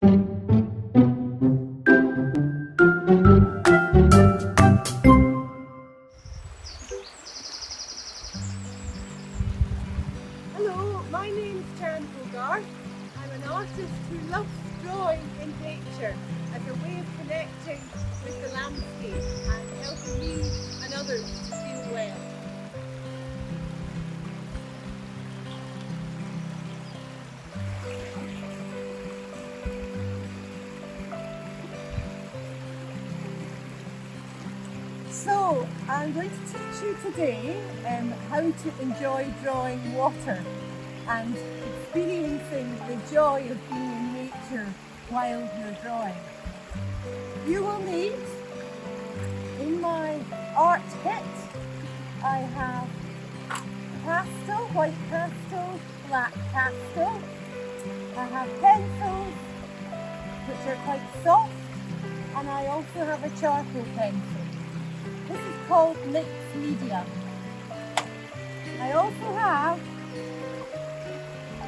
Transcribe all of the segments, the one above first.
Hello, my name's Jan Hogarth. I'm an artist who loves drawing in nature as a way of connecting with the landscape and helping me and others to feel well. So, I'm going to teach you today how to enjoy drawing water and experiencing the joy of being in nature while you're drawing. You will need, in my art kit, I have pastel, white pastel, black pastel. I have pencils, which are quite soft, and I also have a charcoal pencil. This is called mixed media. I also have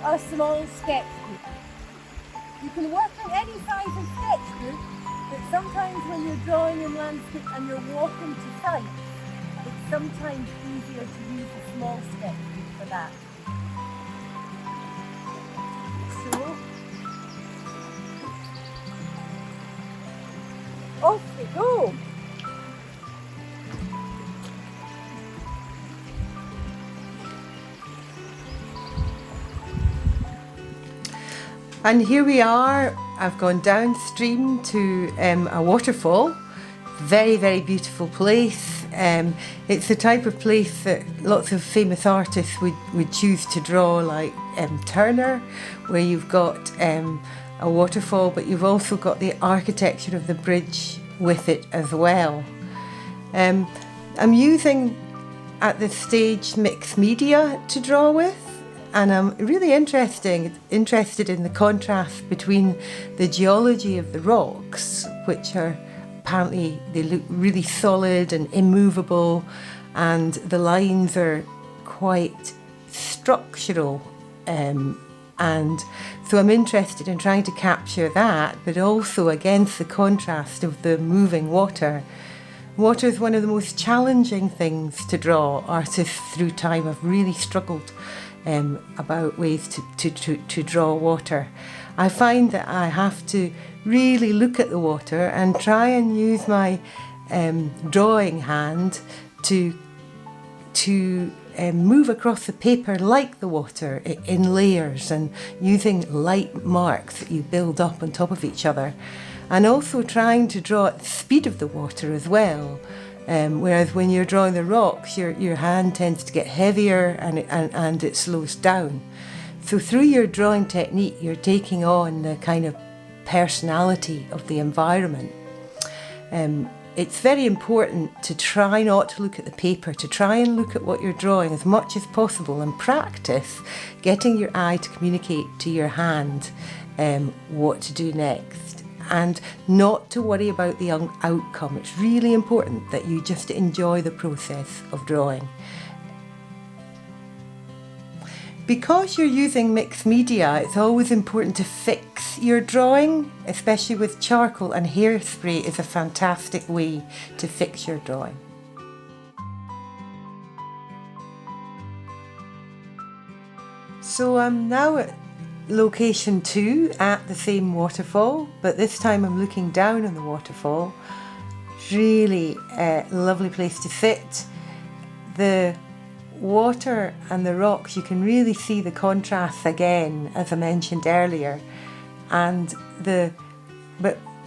a small sketchbook. You can work on any size of sketchbook, but sometimes when you're drawing in landscape and you're walking to sites, it's sometimes easier to use a small sketchbook for that. So, off we go! And here we are. I've gone downstream to a waterfall. Very, very beautiful place. It's the type of place that lots of famous artists would choose to draw, like Turner, where you've got a waterfall, but you've also got the architecture of the bridge with it as well. I'm using at this stage mixed media to draw with. And I'm really interested in the contrast between the geology of the rocks, which are apparently, they look really solid and immovable, and the lines are quite structural. And so I'm interested in trying to capture that, but also against the contrast of the moving water. Water is one of the most challenging things to draw. Artists through time have really struggled about ways to draw water. I find that I have to really look at the water and try and use my drawing hand to move across the paper like the water in layers, and using light marks that you build up on top of each other, and also trying to draw at the speed of the water as well. Whereas when you're drawing the rocks, your hand tends to get heavier and it slows down. So through your drawing technique, you're taking on the kind of personality of the environment. It's very important to try not to look at the paper, to try and look at what you're drawing as much as possible, and practice getting your eye to communicate to your hand what to do next. And not to worry about the outcome. It's really important that you just enjoy the process of drawing. Because you're using mixed media, it's always important to fix your drawing, especially with charcoal, and hairspray is a fantastic way to fix your drawing. So I'm now at location 2 at the same waterfall, but this time I'm looking down on the waterfall. Really lovely place to sit. The water and the rocks, you can really see the contrast again, as I mentioned earlier. But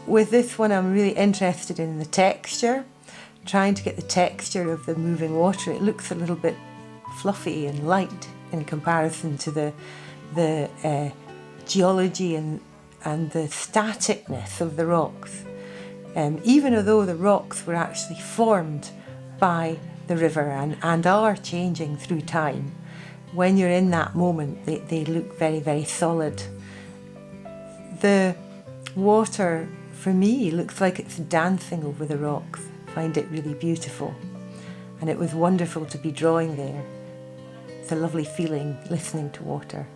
with this one, I'm really interested in the texture, trying to get the texture of the moving water. It looks a little bit fluffy and light in comparison to the geology and the staticness of the rocks. Even though the rocks were actually formed by the river and are changing through time, when you're in that moment, they look very, very solid. The water, for me, looks like it's dancing over the rocks. I find it really beautiful. And it was wonderful to be drawing there. It's a lovely feeling listening to water.